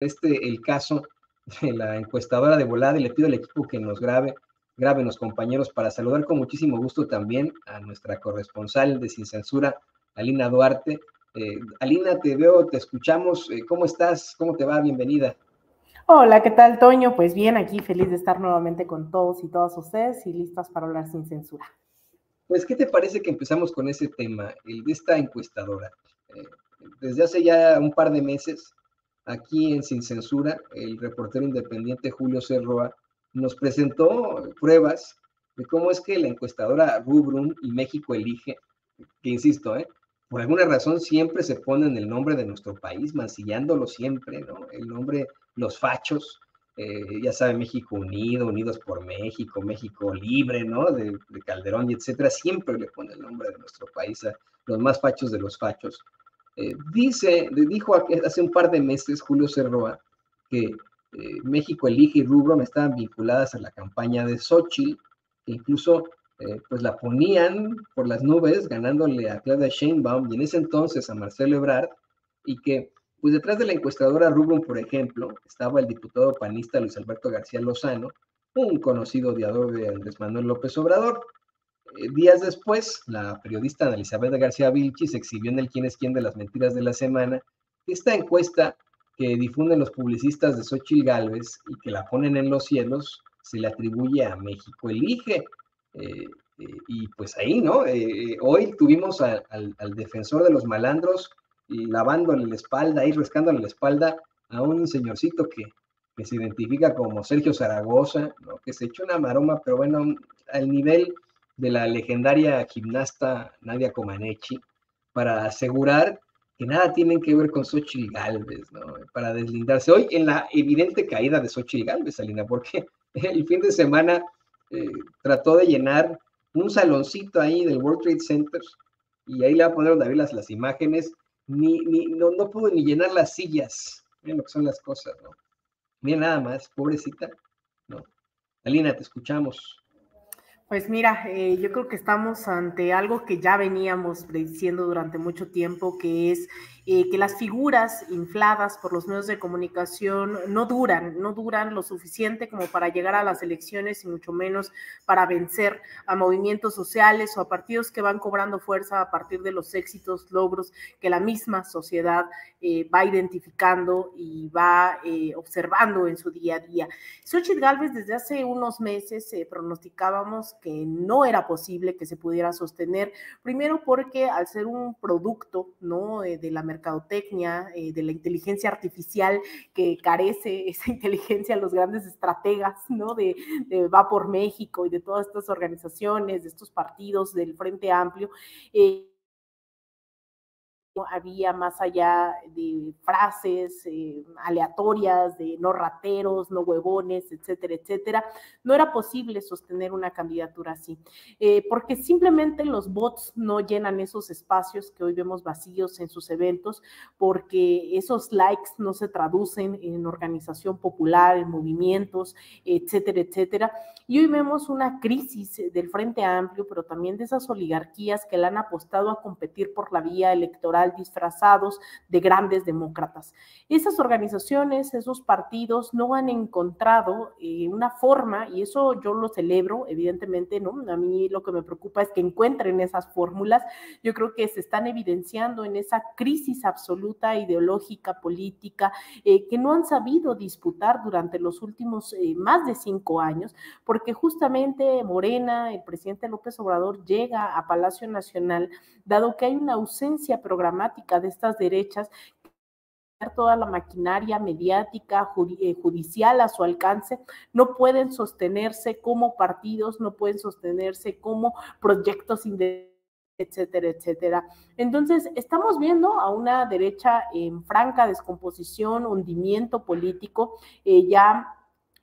el caso de la encuestadora de volada, y le pido al equipo que nos graben los compañeros, para saludar con muchísimo gusto también a nuestra corresponsal de Sin Censura, Alina Duarte. Alina, te veo, te escuchamos. ¿Cómo estás? ¿Cómo te va? Bienvenida. Hola, ¿qué tal, Toño? Pues bien, aquí feliz de estar nuevamente con todos y todas ustedes y listas para hablar sin censura. Pues, ¿qué te parece que empezamos con ese tema, el de esta encuestadora? Desde hace ya un par de meses, aquí en Sin Censura, el reportero independiente Julio C. Roa nos presentó pruebas de cómo es que la encuestadora Rubrum y México Elige, que insisto, por alguna razón siempre se ponen el nombre de nuestro país, mancillándolo siempre, ¿no? El nombre, los fachos, ya saben, México Unido, Unidos por México, México Libre, ¿no? De Calderón y etcétera, siempre le pone el nombre de nuestro país a los más fachos de los fachos. Dijo hace un par de meses Julio Cerroa que México Elige y Rubrum estaban vinculadas a la campaña de Xochitl, que incluso pues la ponían por las nubes, ganándole a Claudia Sheinbaum y en ese entonces a Marcelo Ebrard, y que pues detrás de la encuestadora Rubrum, por ejemplo, estaba el diputado panista Luis Alberto García Lozano, un conocido odiador de Andrés Manuel López Obrador. Días después, la periodista Ana Elizabeth García Vilchis exhibió en el Quién es Quién de las Mentiras de la Semana esta encuesta que difunden los publicistas de Xochitl Gálvez y que la ponen en los cielos, se le atribuye a México Elige. Y pues ahí, ¿no? Hoy tuvimos al defensor de los malandros lavándole la espalda, ahí rascándole la espalda a un señorcito que se identifica como Sergio Zaragoza, ¿no? Que se echó una maroma, pero bueno, al nivel de la legendaria gimnasta Nadia Comaneci, para asegurar que nada tienen que ver con Xochitl Gálvez, ¿no? Para deslindarse. Hoy en la evidente caída de Xochitl Gálvez, Alina, porque el fin de semana trató de llenar un saloncito ahí del World Trade Center y ahí le va a poner David las imágenes, no pudo ni llenar las sillas. Miren lo que son las cosas, ¿no? Miren nada más, pobrecita, ¿no? Alina, te escuchamos. Pues mira, yo creo que estamos ante algo que ya veníamos prediciendo durante mucho tiempo, que es que las figuras infladas por los medios de comunicación no duran lo suficiente como para llegar a las elecciones y mucho menos para vencer a movimientos sociales o a partidos que van cobrando fuerza a partir de los éxitos, logros que la misma sociedad va identificando y va observando en su día a día. Xochitl Gálvez desde hace unos meses pronosticábamos que no era posible que se pudiera sostener, primero porque al ser un producto, ¿no? De la mercadotecnia, de la inteligencia artificial que carece esa inteligencia los grandes estrategas, ¿no? De Va por México y de todas estas organizaciones, de estos partidos del Frente Amplio, había más allá de frases aleatorias, de no rateros, no huevones, etcétera, etcétera. No era posible sostener una candidatura así, porque simplemente los bots no llenan esos espacios que hoy vemos vacíos en sus eventos, porque esos likes no se traducen en organización popular, en movimientos, etcétera, etcétera. Y hoy vemos una crisis del Frente Amplio, pero también de esas oligarquías que le han apostado a competir por la vía electoral disfrazados de grandes demócratas. Esas organizaciones, esos partidos no han encontrado una forma, y eso yo lo celebro, evidentemente, ¿no? A mí lo que me preocupa es que encuentren esas fórmulas. Yo creo que se están evidenciando en esa crisis absoluta ideológica, política, que no han sabido disputar durante los últimos más de 5 años, porque justamente Morena, el presidente López Obrador, llega a Palacio Nacional, dado que hay una ausencia programática de estas derechas, toda la maquinaria mediática, judicial a su alcance, no pueden sostenerse como partidos, no pueden sostenerse como proyectos independientes, etcétera, etcétera. Entonces, estamos viendo a una derecha en franca descomposición, hundimiento político, ya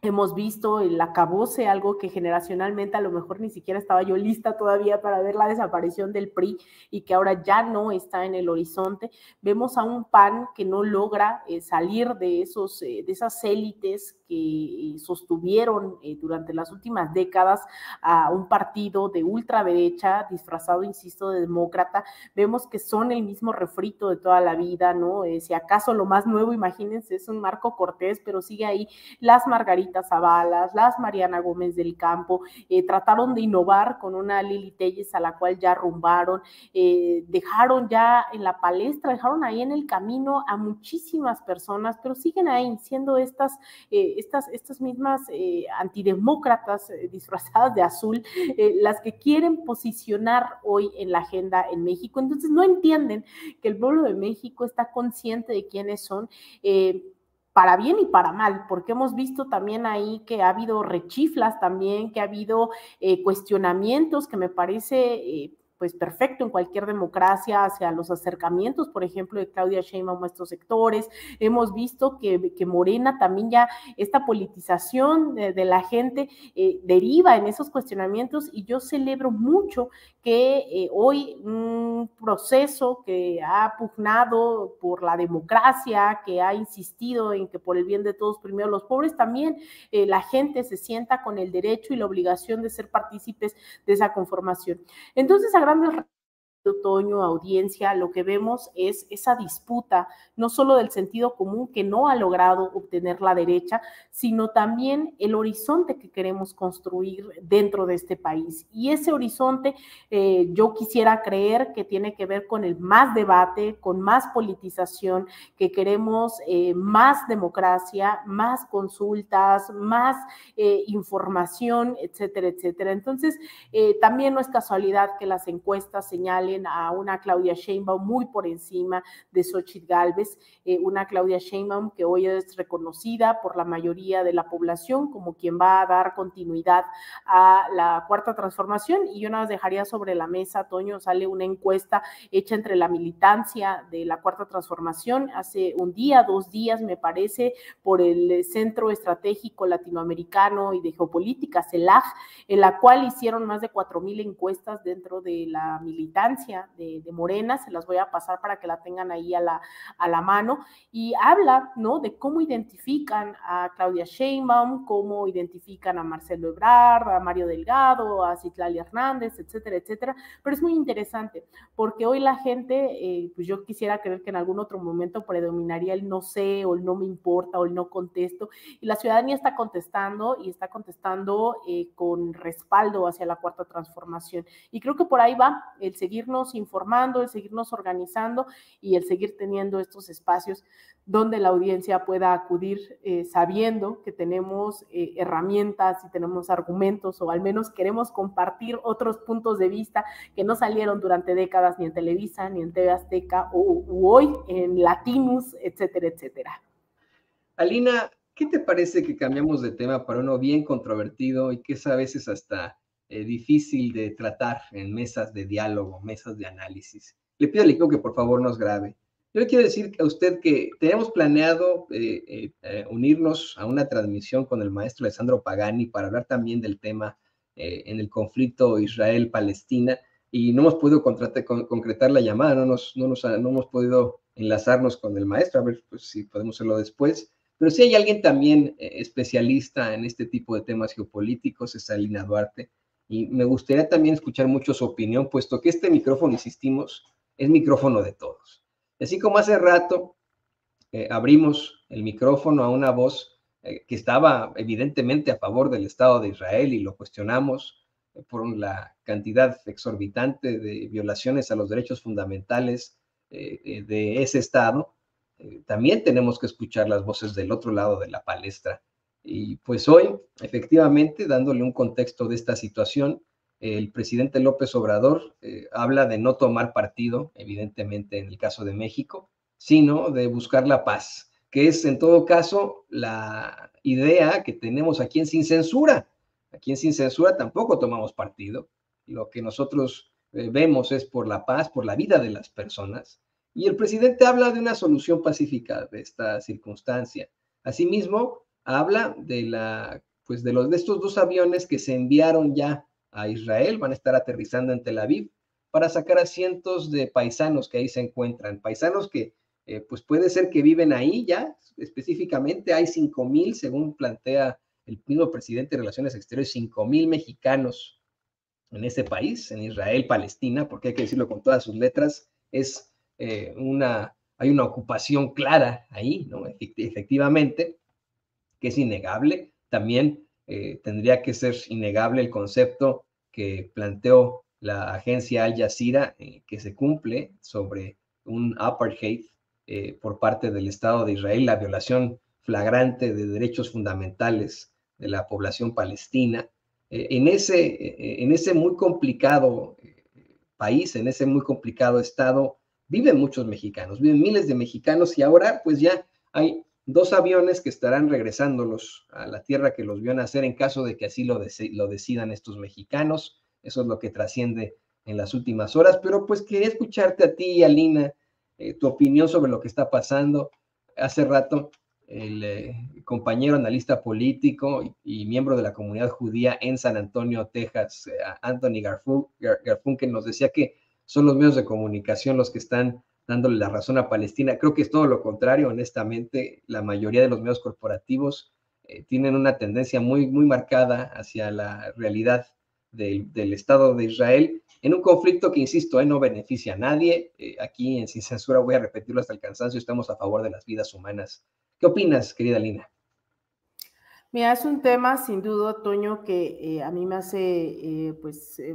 Hemos visto el acabose, algo que generacionalmente a lo mejor ni siquiera estaba yo lista todavía para ver la desaparición del PRI y que ahora ya no está en el horizonte. Vemos a un PAN que no logra salir de esas élites que sostuvieron durante las últimas décadas a un partido de ultraderecha disfrazado, insisto, de demócrata. Vemos que son el mismo refrito de toda la vida, ¿no? Si acaso lo más nuevo, imagínense, es un Marco Cortés, pero sigue ahí las Margarita Zabalas, las Mariana Gómez del Campo, trataron de innovar con una Lili Telles a la cual ya arrumbaron, dejaron ya en la palestra, dejaron ahí en el camino a muchísimas personas, pero siguen ahí siendo estas mismas antidemócratas disfrazadas de azul, las que quieren posicionar hoy en la agenda en México. Entonces no entienden que el pueblo de México está consciente de quiénes son, para bien y para mal, porque hemos visto también ahí que ha habido rechiflas también, que ha habido cuestionamientos que me parece pues perfecto en cualquier democracia hacia los acercamientos, por ejemplo, de Claudia Sheinbaum a estos sectores. Hemos visto que Morena también ya esta politización de la gente deriva en esos cuestionamientos y yo celebro mucho que hoy un proceso que ha pugnado por la democracia, que ha insistido en que por el bien de todos, primero los pobres, también la gente se sienta con el derecho y la obligación de ser partícipes de esa conformación. Entonces, a grandes otoño, audiencia, lo que vemos es esa disputa, no solo del sentido común que no ha logrado obtener la derecha, sino también el horizonte que queremos construir dentro de este país. Y ese horizonte yo quisiera creer que tiene que ver con el más debate, con más politización, que queremos más democracia, más consultas, más información, etcétera, etcétera. Entonces, también no es casualidad que las encuestas señalen a una Claudia Sheinbaum muy por encima de Xóchitl Gálvez, una Claudia Sheinbaum que hoy es reconocida por la mayoría de la población como quien va a dar continuidad a la cuarta transformación. Y yo nada más dejaría sobre la mesa, Toño, sale una encuesta hecha entre la militancia de la cuarta transformación hace un día, 2 días, me parece, por el Centro Estratégico Latinoamericano y de Geopolítica, CELAG, en la cual hicieron más de 4,000 encuestas dentro de la militancia de Morena. Se las voy a pasar para que la tengan ahí a la mano, y habla, ¿no?, de cómo identifican a Claudia Sheinbaum, cómo identifican a Marcelo Ebrard, a Mario Delgado, a Citlali Hernández, etcétera, etcétera. Pero es muy interesante, porque hoy la gente, pues yo quisiera creer que en algún otro momento predominaría el no sé, o el no me importa, o el no contesto, y la ciudadanía está contestando, y está contestando con respaldo hacia la cuarta transformación. Y creo que por ahí va el seguirnos informando, el seguirnos organizando y el seguir teniendo estos espacios donde la audiencia pueda acudir sabiendo que tenemos herramientas y tenemos argumentos, o al menos queremos compartir otros puntos de vista que no salieron durante décadas ni en Televisa, ni en TV Azteca, u hoy en Latinus, etcétera, etcétera. Alina, ¿qué te parece que cambiamos de tema para uno bien controvertido y que es a veces hasta difícil de tratar en mesas de diálogo, mesas de análisis? Le pido al equipo que por favor nos grabe. Yo le quiero decir a usted que tenemos planeado unirnos a una transmisión con el maestro Alessandro Pagani para hablar también del tema en el conflicto Israel-Palestina, y no hemos podido concretar la llamada, no hemos podido enlazarnos con el maestro, a ver pues, si podemos hacerlo después. Pero si hay alguien también especialista en este tipo de temas geopolíticos, es Alina Duarte, y me gustaría también escuchar mucho su opinión, puesto que este micrófono, insistimos, es micrófono de todos. Así como hace rato abrimos el micrófono a una voz que estaba evidentemente a favor del Estado de Israel y lo cuestionamos por la cantidad exorbitante de violaciones a los derechos fundamentales de ese Estado, también tenemos que escuchar las voces del otro lado de la palestra. Y pues hoy, efectivamente, dándole un contexto de esta situación, el presidente López Obrador habla de no tomar partido, evidentemente en el caso de México, sino de buscar la paz, que es en todo caso la idea que tenemos aquí en Sin Censura. Aquí en Sin Censura tampoco tomamos partido. Lo que nosotros vemos es por la paz, por la vida de las personas. Y el presidente habla de una solución pacífica de esta circunstancia. Asimismo, habla pues de estos dos aviones que se enviaron ya a Israel, van a estar aterrizando en Tel Aviv para sacar a cientos de paisanos que ahí se encuentran, paisanos que pues puede ser que viven ahí ya, específicamente hay 5,000, según plantea el mismo presidente de Relaciones Exteriores, 5,000 mexicanos en ese país, en Israel, Palestina, porque hay que decirlo con todas sus letras, hay una ocupación clara ahí, ¿no? Efectivamente, que es innegable. También tendría que ser innegable el concepto que planteó la agencia Al Jazeera, que se cumple sobre un apartheid por parte del Estado de Israel, la violación flagrante de derechos fundamentales de la población palestina. En ese muy complicado país, en ese muy complicado estado, viven muchos mexicanos, viven miles de mexicanos y ahora pues ya hay 2 aviones que estarán regresándolos a la tierra que los vio nacer en caso de que así lo decidan estos mexicanos. Eso es lo que trasciende en las últimas horas, pero pues quería escucharte a ti, Alina, tu opinión sobre lo que está pasando. Hace rato el compañero analista político y miembro de la comunidad judía en San Antonio, Texas, Anthony Garfunkel, nos decía que son los medios de comunicación los que están dándole la razón a Palestina. Creo que es todo lo contrario, honestamente. La mayoría de los medios corporativos tienen una tendencia muy, muy marcada hacia la realidad del Estado de Israel en un conflicto que, insisto, no beneficia a nadie. Aquí en Sin Censura voy a repetirlo hasta el cansancio, estamos a favor de las vidas humanas. ¿Qué opinas, querida Lina? Mira, es un tema sin duda, Toño, que a mí me hace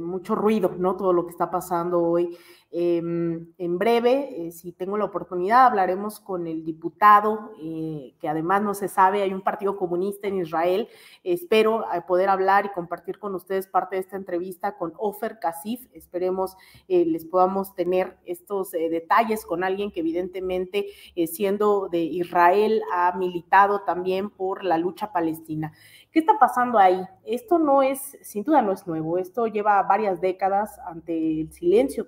mucho ruido, ¿no? Todo lo que está pasando hoy. En breve, si tengo la oportunidad, hablaremos con el diputado, que además no se sabe, hay un partido comunista en Israel. Espero poder hablar y compartir con ustedes parte de esta entrevista con Ofer Kasif. Esperemos les podamos tener estos detalles con alguien que evidentemente, siendo de Israel, ha militado también por la lucha palestina. ¿Qué está pasando ahí? Esto no es, sin duda no es nuevo, esto lleva varias décadas ante el silencio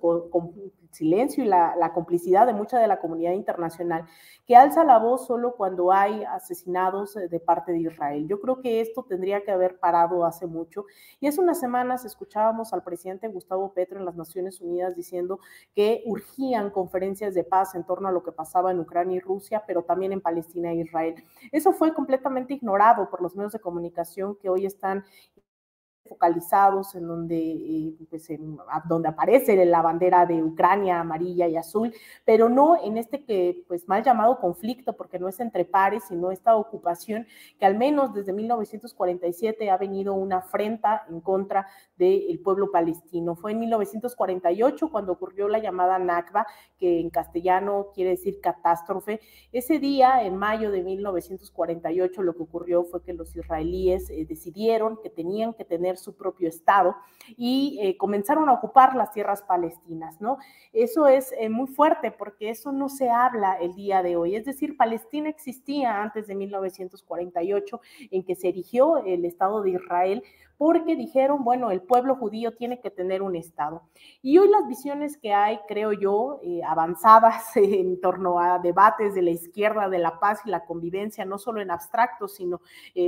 y la complicidad de mucha de la comunidad internacional, que alza la voz solo cuando hay asesinados de parte de Israel. Yo creo que esto tendría que haber parado hace mucho, y hace unas semanas escuchábamos al presidente Gustavo Petro en las Naciones Unidas diciendo que urgían conferencias de paz en torno a lo que pasaba en Ucrania y Rusia, pero también en Palestina e Israel. Eso fue completamente ignorado por los medios de comunicación que hoy están focalizados en donde aparece la bandera de Ucrania amarilla y azul, pero no en este que pues mal llamado conflicto, porque no es entre pares, sino esta ocupación que al menos desde 1947 ha venido una afrenta en contra del pueblo palestino. Fue en 1948 cuando ocurrió la llamada Nakba, que en castellano quiere decir catástrofe. Ese día, en mayo de 1948, lo que ocurrió fue que los israelíes decidieron que tenían que tener su propio Estado y comenzaron a ocupar las tierras palestinas, ¿no? Eso es muy fuerte porque eso no se habla el día de hoy. Es decir, Palestina existía antes de 1948, en que se erigió el Estado de Israel, porque dijeron, bueno, el pueblo judío tiene que tener un Estado. Y hoy las visiones que hay, creo yo, avanzadas en torno a debates de la izquierda de la paz y la convivencia, no solo en abstracto, sino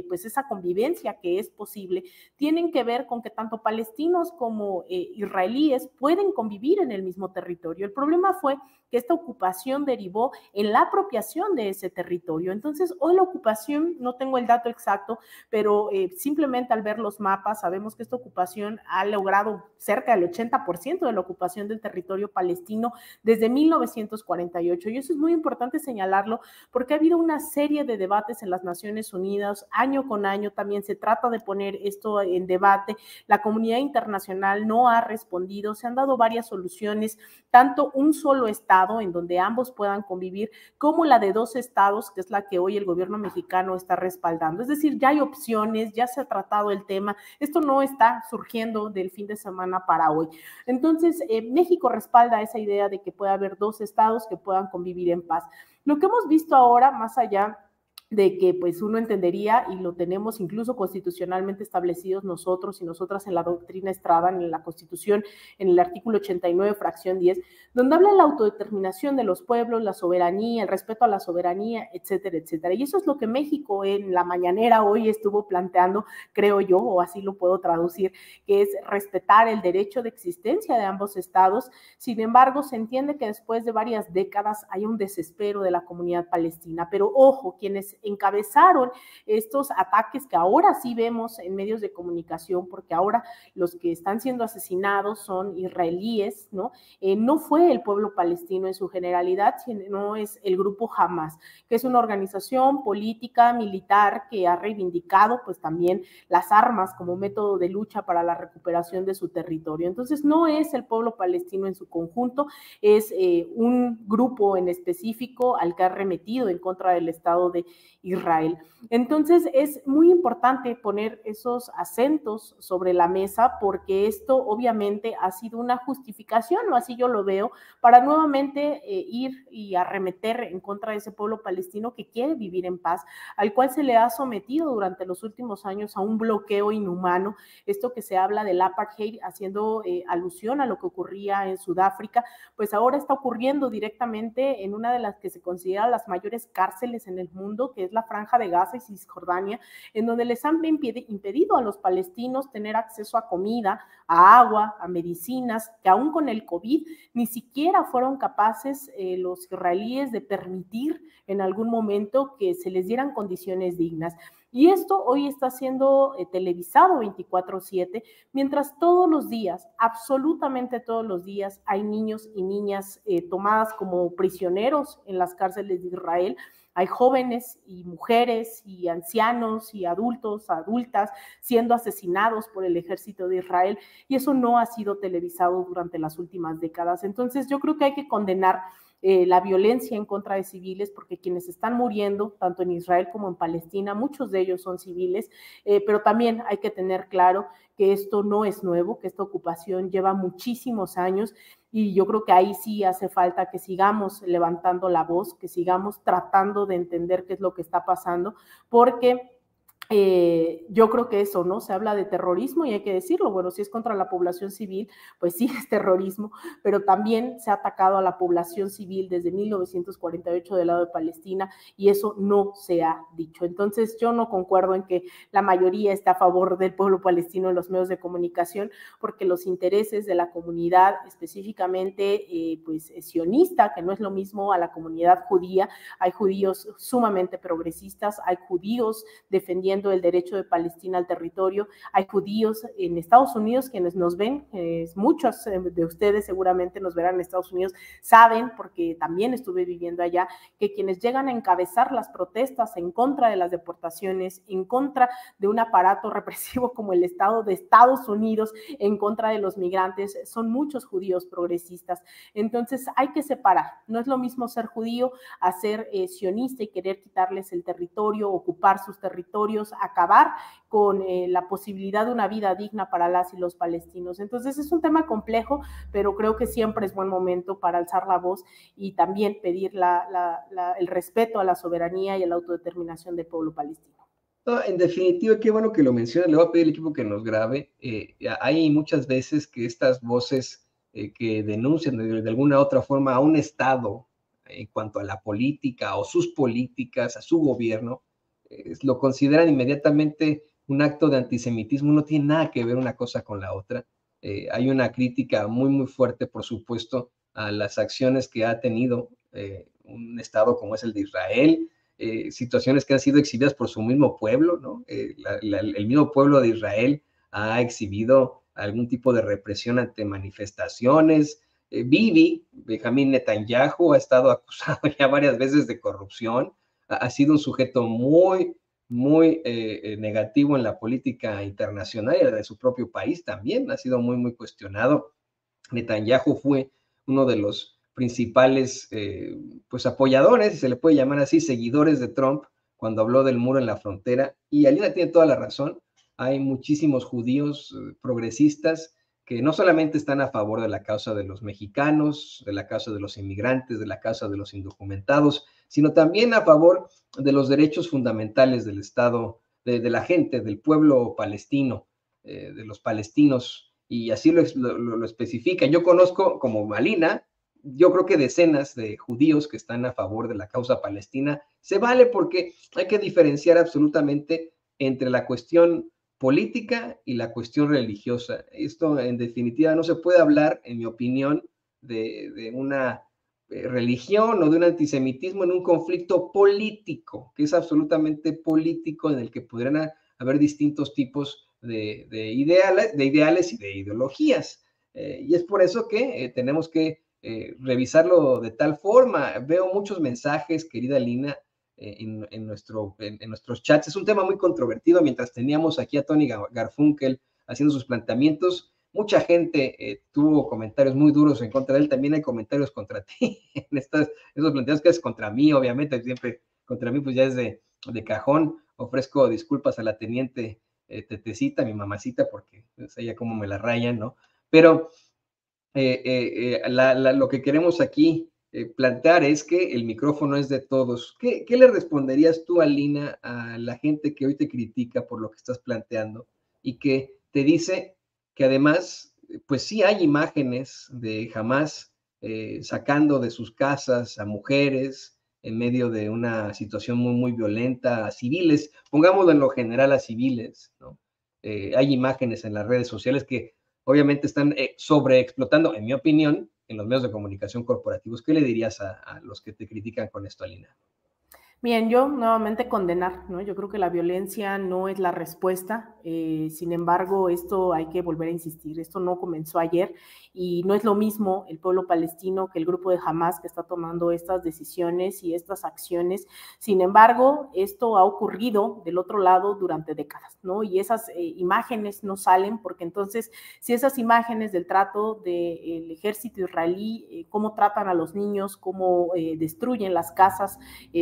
pues esa convivencia que es posible, tienen que ver con que tanto palestinos como israelíes pueden convivir en el mismo territorio. El problema fue que esta ocupación derivó en la apropiación de ese territorio. Entonces, hoy la ocupación, no tengo el dato exacto, pero simplemente al ver los mapas sabemos que esta ocupación ha logrado cerca del 80% de la ocupación del territorio palestino desde 1948. Y eso es muy importante señalarlo porque ha habido una serie de debates en las Naciones Unidas, año con año también se trata de poner esto en debate. La comunidad internacional no ha respondido, se han dado varias soluciones, tanto un solo estado en donde ambos puedan convivir, como la de 2 estados, que es la que hoy el gobierno mexicano está respaldando. Es decir, ya hay opciones, ya se ha tratado el tema, esto no está surgiendo del fin de semana para hoy. Entonces, México respalda esa idea de que pueda haber 2 estados que puedan convivir en paz. Lo que hemos visto ahora, más allá de que pues uno entendería, y lo tenemos incluso constitucionalmente establecidos nosotros y nosotras en la doctrina Estrada, en la Constitución, en el artículo 89, fracción 10, donde habla de la autodeterminación de los pueblos, la soberanía, el respeto a la soberanía, etcétera, etcétera. Y eso es lo que México en la mañanera hoy estuvo planteando, creo yo, o así lo puedo traducir, que es respetar el derecho de existencia de ambos estados. Sin embargo, se entiende que después de varias décadas hay un desespero de la comunidad palestina, pero ojo, quienes encabezaron estos ataques que ahora sí vemos en medios de comunicación, porque ahora los que están siendo asesinados son israelíes, ¿no? No fue el pueblo palestino en su generalidad, sino es el grupo Hamas, que es una organización política, militar, que ha reivindicado pues también las armas como método de lucha para la recuperación de su territorio. Entonces no es el pueblo palestino en su conjunto, es un grupo en específico al que ha arremetido en contra del Estado de Israel. Entonces es muy importante poner esos acentos sobre la mesa, porque esto obviamente ha sido una justificación, o así yo lo veo, para nuevamente ir y arremeter en contra de ese pueblo palestino que quiere vivir en paz, al cual se le ha sometido durante los últimos años a un bloqueo inhumano. Esto que se habla del apartheid, haciendo alusión a lo que ocurría en Sudáfrica, pues ahora está ocurriendo directamente en una de las que se considera las mayores cárceles en el mundo, que es la Franja de Gaza y Cisjordania, en donde les han impedido a los palestinos tener acceso a comida, a agua, a medicinas, que aún con el COVID ni siquiera fueron capaces los israelíes de permitir en algún momento que se les dieran condiciones dignas. Y esto hoy está siendo televisado 24/7, mientras todos los días, absolutamente todos los días, hay niños y niñas tomadas como prisioneros en las cárceles de Israel. Hay jóvenes y mujeres y ancianos y adultos, adultas, siendo asesinados por el ejército de Israel, y eso no ha sido televisado durante las últimas décadas. Entonces yo creo que hay que condenar la violencia en contra de civiles, porque quienes están muriendo, tanto en Israel como en Palestina, muchos de ellos son civiles, pero también hay que tener claro que esto no es nuevo, que esta ocupación lleva muchísimos años, y yo creo que ahí sí hace falta que sigamos levantando la voz, que sigamos tratando de entender qué es lo que está pasando, porque yo creo que eso, ¿no? Se habla de terrorismo y hay que decirlo, bueno, si es contra la población civil, pues sí es terrorismo, pero también se ha atacado a la población civil desde 1948 del lado de Palestina, y eso no se ha dicho. Entonces yo no concuerdo en que la mayoría esté a favor del pueblo palestino en los medios de comunicación, porque los intereses de la comunidad, específicamente pues sionista, que no es lo mismo a la comunidad judía, hay judíos sumamente progresistas, hay judíos defendiendo el derecho de Palestina al territorio, hay judíos en Estados Unidos quienes nos ven, muchos de ustedes seguramente nos verán en Estados Unidos, saben, porque también estuve viviendo allá, que quienes llegan a encabezar las protestas en contra de las deportaciones, en contra de un aparato represivo como el Estado de Estados Unidos, en contra de los migrantes, son muchos judíos progresistas. Entonces hay que separar, no es lo mismo ser judío a ser sionista y querer quitarles el territorio, ocupar sus territorios, acabar con la posibilidad de una vida digna para las y los palestinos. Entonces es un tema complejo, pero creo que siempre es buen momento para alzar la voz y también pedir el respeto a la soberanía y a la autodeterminación del pueblo palestino. No, en definitiva, qué bueno que lo mencionas. Le voy a pedir al equipo que nos grabe. Hay muchas veces que estas voces que denuncian de alguna otra forma a un Estado en cuanto a la política o sus políticas, a su gobierno, lo consideran inmediatamente un acto de antisemitismo. No tiene nada que ver una cosa con la otra. Hay una crítica muy, muy fuerte, por supuesto, a las acciones que ha tenido un Estado como es el de Israel, situaciones que han sido exhibidas por su mismo pueblo, ¿no? El mismo pueblo de Israel ha exhibido algún tipo de represión ante manifestaciones. Bibi, Benjamín Netanyahu, ha estado acusado ya varias veces de corrupción, ha sido un sujeto muy, muy negativo en la política internacional y la de su propio país también, ha sido muy, muy cuestionado. Netanyahu fue uno de los principales pues apoyadores, si se le puede llamar así, seguidores de Trump, cuando habló del muro en la frontera, y Alina tiene toda la razón. Hay muchísimos judíos progresistas que no solamente están a favor de la causa de los mexicanos, de la causa de los inmigrantes, de la causa de los indocumentados, sino también a favor de los derechos fundamentales del Estado, de la gente, del pueblo palestino, de los palestinos, y así lo especifica. Yo conozco como Malina, yo creo que decenas de judíos que están a favor de la causa palestina. Se vale porque hay que diferenciar absolutamente entre la cuestión política y la cuestión religiosa. Esto en definitiva no se puede hablar, en mi opinión, de una religión o de un antisemitismo en un conflicto político, que es absolutamente político, en el que podrían haber distintos tipos de ideales y de ideologías. Y es por eso que tenemos que revisarlo de tal forma. Veo muchos mensajes, querida Lina, en nuestros chats. Es un tema muy controvertido. Mientras teníamos aquí a Tony Garfunkel haciendo sus planteamientos, mucha gente tuvo comentarios muy duros en contra de él. También hay comentarios contra ti en esos planteamientos, que es contra mí, obviamente, siempre contra mí, pues ya es de cajón. Ofrezco disculpas a la teniente Tetecita, mi mamacita, porque es ella como me la rayan, ¿no? Pero lo que queremos aquí plantear es que el micrófono es de todos. ¿Qué le responderías tú, Alina, a la gente que hoy te critica por lo que estás planteando y que te dice que además, pues sí hay imágenes de Hamás sacando de sus casas a mujeres en medio de una situación muy, muy violenta, a civiles, pongámoslo en lo general a civiles, ¿no? Hay imágenes en las redes sociales que obviamente están sobreexplotando, en mi opinión, en los medios de comunicación corporativos. ¿Qué le dirías a los que te critican con esto, Alina? Bien, yo nuevamente condenar, ¿no? Yo creo que la violencia no es la respuesta, sin embargo, esto hay que volver a insistir, esto no comenzó ayer y no es lo mismo el pueblo palestino que el grupo de Hamás que está tomando estas decisiones y estas acciones. Sin embargo, esto ha ocurrido del otro lado durante décadas, ¿no? Y esas imágenes no salen porque entonces, si esas imágenes del trato del ejército israelí, cómo tratan a los niños, cómo destruyen las casas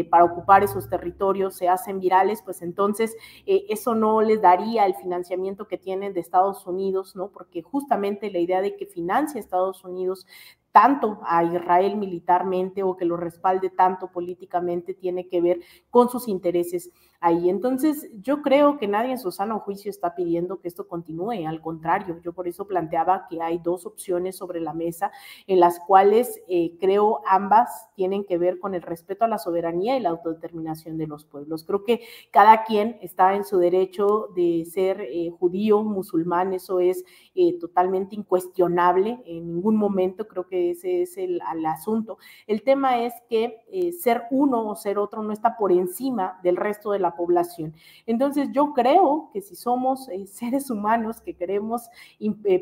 para ocupar esos territorios, se hacen virales, pues entonces eso no les daría el financiamiento que tienen de Estados Unidos, ¿no? Porque justamente la idea de que financia Estados Unidos tanto a Israel militarmente o que lo respalde tanto políticamente tiene que ver con sus intereses ahí. Entonces, yo creo que nadie en su sano juicio está pidiendo que esto continúe, al contrario, yo por eso planteaba que hay dos opciones sobre la mesa en las cuales creo ambas tienen que ver con el respeto a la soberanía y la autodeterminación de los pueblos. Creo que cada quien está en su derecho de ser judío, musulmán, eso es totalmente incuestionable, en ningún momento creo que ese es el asunto. El tema es que ser uno o ser otro no está por encima del resto de la población. Entonces yo creo que si somos seres humanos que queremos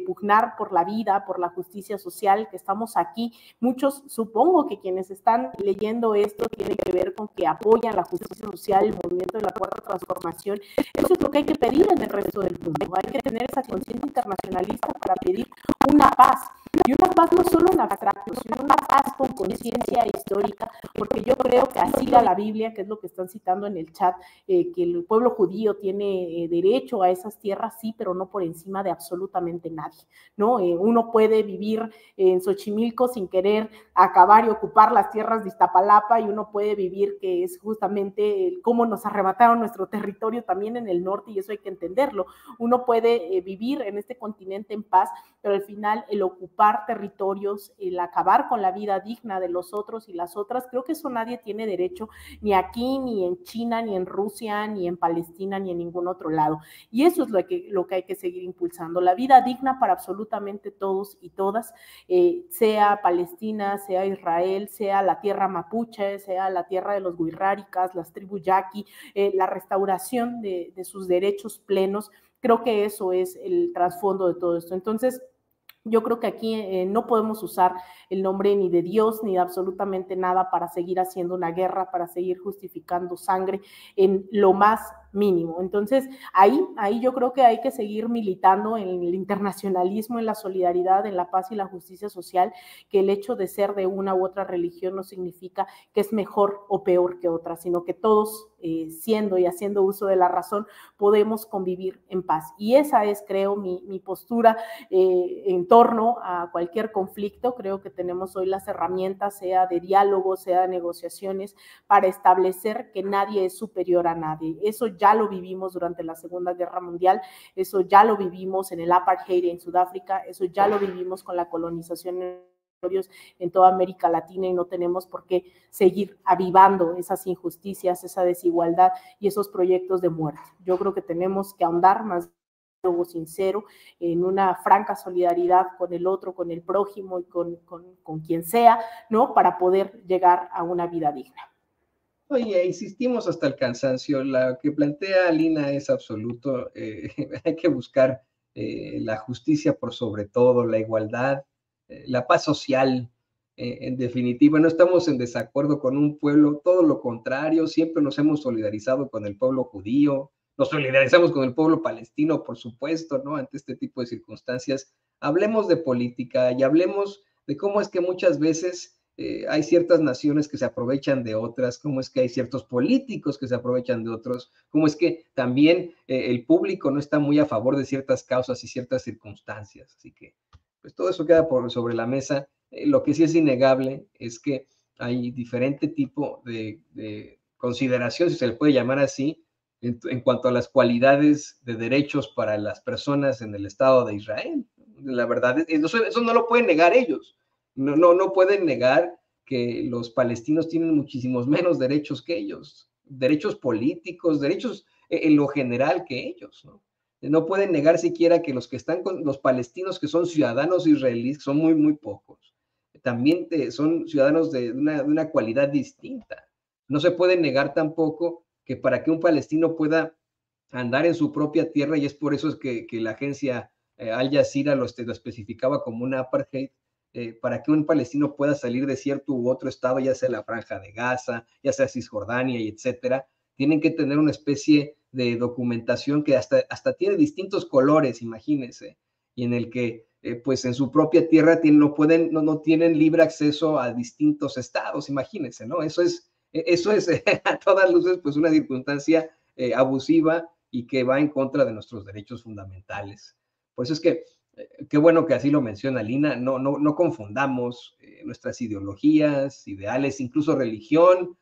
pugnar por la vida, por la justicia social, que estamos aquí, muchos, supongo que quienes están leyendo esto tienen que ver con que apoyan la justicia social, el movimiento de la Cuarta Transformación. Eso es lo que hay que pedir en el resto del mundo. Hay que tener esa conciencia internacionalista para pedir una paz. Y una paz no solo en abstracto, sino una paz con conciencia histórica, porque yo creo que así era la Biblia, que es lo que están citando en el chat, que el pueblo judío tiene derecho a esas tierras, sí, pero no por encima de absolutamente nadie, ¿no? Uno puede vivir en Xochimilco sin querer acabar y ocupar las tierras de Iztapalapa, y uno puede vivir que es justamente cómo nos arrebataron nuestro territorio también en el norte, y eso hay que entenderlo. Uno puede vivir en este continente en paz, pero al final el ocupar territorios, el acabar con la vida digna de los otros y las otras, creo que eso nadie tiene derecho, ni aquí, ni en China, ni en Rusia, ni en Palestina, ni en ningún otro lado. Y eso es lo que hay que seguir impulsando, la vida digna para absolutamente todos y todas, sea Palestina, sea Israel, sea la tierra mapuche, sea la tierra de los wixárikas, las tribus yaqui, la restauración de sus derechos plenos. Creo que eso es el trasfondo de todo esto. Entonces, yo creo que aquí no podemos usar el nombre ni de Dios ni de absolutamente nada para seguir haciendo una guerra, para seguir justificando sangre en lo más mínimo. Entonces, ahí yo creo que hay que seguir militando en el internacionalismo, en la solidaridad, en la paz y la justicia social, que el hecho de ser de una u otra religión no significa que es mejor o peor que otra, sino que todos, siendo y haciendo uso de la razón, podemos convivir en paz. Y esa es, creo, mi postura en torno a cualquier conflicto. Creo que tenemos hoy las herramientas, sea de diálogo, sea de negociaciones, para establecer que nadie es superior a nadie. Eso ya lo vivimos durante la Segunda Guerra Mundial, eso ya lo vivimos en el apartheid en Sudáfrica, eso ya lo vivimos con la colonización en toda América Latina, y no tenemos por qué seguir avivando esas injusticias, esa desigualdad y esos proyectos de muerte. Yo creo que tenemos que ahondar más sincero, en una franca solidaridad con el otro, con el prójimo y con quien sea, ¿no? Para poder llegar a una vida digna. Oye, insistimos hasta el cansancio. La que plantea Lina es absoluto. Hay que buscar la justicia por sobre todo, la igualdad, la paz social. En definitiva, no estamos en desacuerdo con un pueblo, todo lo contrario, siempre nos hemos solidarizado con el pueblo judío, nos solidarizamos con el pueblo palestino, por supuesto, ¿no? Ante este tipo de circunstancias. Hablemos de política y hablemos de cómo es que muchas veces hay ciertas naciones que se aprovechan de otras, cómo es que hay ciertos políticos que se aprovechan de otros, cómo es que también el público no está muy a favor de ciertas causas y ciertas circunstancias. Así que, pues todo eso queda sobre la mesa. Lo que sí es innegable es que hay diferente tipo de consideración, si se le puede llamar así, en cuanto a las cualidades de derechos para las personas en el Estado de Israel. La verdad, eso no lo pueden negar ellos. No pueden negar que los palestinos tienen muchísimos menos derechos que ellos, derechos políticos, derechos en lo general que ellos, ¿no? No pueden negar siquiera que los que están con los palestinos que son ciudadanos israelíes, son muy, muy pocos, también son ciudadanos de una cualidad distinta. No se puede negar tampoco que para que un palestino pueda andar en su propia tierra, y es por eso es que la agencia Al Jazeera lo especificaba como una apartheid, para que un palestino pueda salir de cierto u otro estado, ya sea la Franja de Gaza, ya sea Cisjordania y etcétera, tienen que tener una especie de documentación que hasta tiene distintos colores, imagínense, y en el que pues en su propia tierra no tienen libre acceso a distintos estados, imagínense, ¿no? Eso es a todas luces pues una circunstancia abusiva y que va en contra de nuestros derechos fundamentales. Por eso es que qué bueno que así lo menciona Lina, no confundamos nuestras ideologías, ideales, incluso religión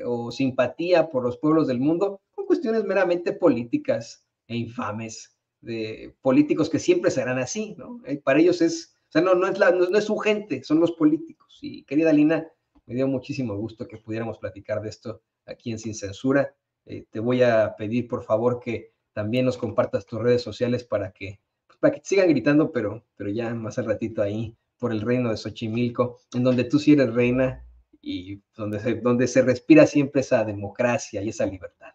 o simpatía por los pueblos del mundo con cuestiones meramente políticas e infames de políticos que siempre serán así, ¿no? Para ellos o sea, no es su gente, son los políticos. Y querida Lina, me dio muchísimo gusto que pudiéramos platicar de esto aquí en Sin Censura. Te voy a pedir, por favor, que también nos compartas tus redes sociales para que te sigan gritando, pero ya más al ratito ahí, por el reino de Xochimilco, en donde tú sí eres reina y donde se respira siempre esa democracia y esa libertad.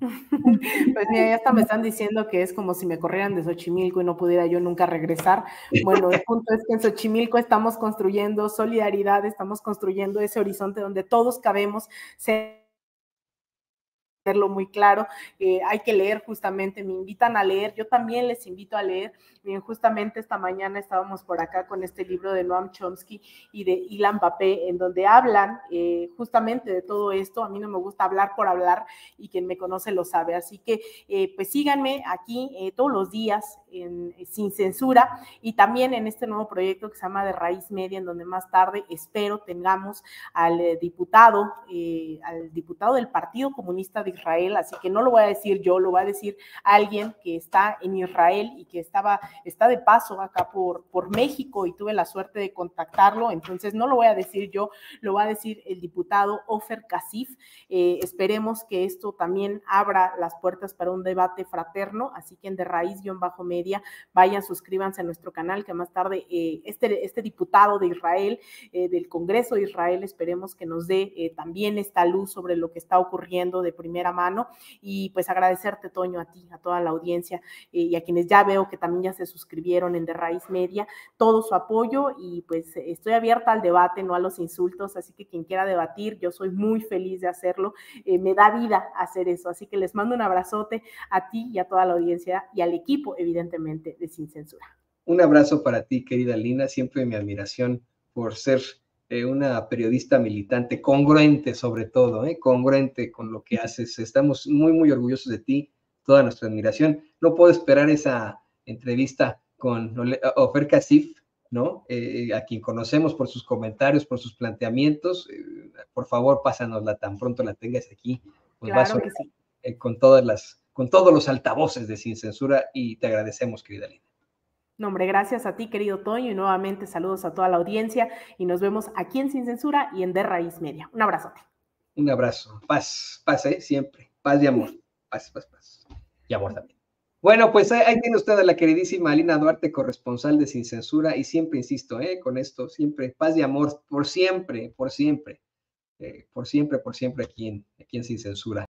Pues mira, ya hasta me están diciendo que es como si me corrieran de Xochimilco y no pudiera yo nunca regresar. Bueno, el punto es que en Xochimilco estamos construyendo solidaridad, estamos construyendo ese horizonte donde todos cabemos, muy claro. Hay que leer, justamente me invitan a leer, yo también les invito a leer. Bien, justamente esta mañana estábamos por acá con este libro de Noam Chomsky y de Ilan Pappé, en donde hablan justamente de todo esto. A mí no me gusta hablar por hablar y quien me conoce lo sabe, así que pues síganme aquí todos los días Sin Censura, y también en este nuevo proyecto que se llama De Raíz Media, en donde más tarde espero tengamos al diputado del Partido Comunista de Israel, así que no lo voy a decir yo, lo va a decir alguien que está en Israel y que está de paso acá por México, y tuve la suerte de contactarlo. Entonces no lo voy a decir yo, lo va a decir el diputado Ofer Kasif. Esperemos que esto también abra las puertas para un debate fraterno, así que en De Raíz-Media, vayan, suscríbanse a nuestro canal, que más tarde este diputado de Israel, del Congreso de Israel, esperemos que nos dé también esta luz sobre lo que está ocurriendo de primera primera mano. Y pues agradecerte, Toño, a ti, a toda la audiencia y a quienes ya veo que también ya se suscribieron en De Raíz Media, todo su apoyo y pues estoy abierta al debate, no a los insultos, así que quien quiera debatir, yo soy muy feliz de hacerlo, me da vida hacer eso, así que les mando un abrazote a ti y a toda la audiencia y al equipo, evidentemente, de Sin Censura. Un abrazo para ti, querida Lina, siempre mi admiración por ser una periodista militante, congruente sobre todo, congruente con lo que haces. Estamos muy, muy orgullosos de ti, toda nuestra admiración. No puedo esperar esa entrevista con Ofer Kasif, ¿no? A quien conocemos por sus comentarios, por sus planteamientos. Por favor, pásanosla tan pronto la tengas aquí. Pues claro que sí. Con todos los altavoces de Sin Censura y te agradecemos, querida Lina. No, hombre, gracias a ti, querido Toño, y nuevamente saludos a toda la audiencia y nos vemos aquí en Sin Censura y en De Raíz Media. Un abrazote. Un abrazo. Paz, siempre. Paz y amor. Paz, paz, paz. Y amor también. Bueno, pues ahí tiene usted a la queridísima Lina Duarte, corresponsal de Sin Censura, y siempre insisto, con esto, siempre paz y amor, por siempre, por siempre aquí en Sin Censura.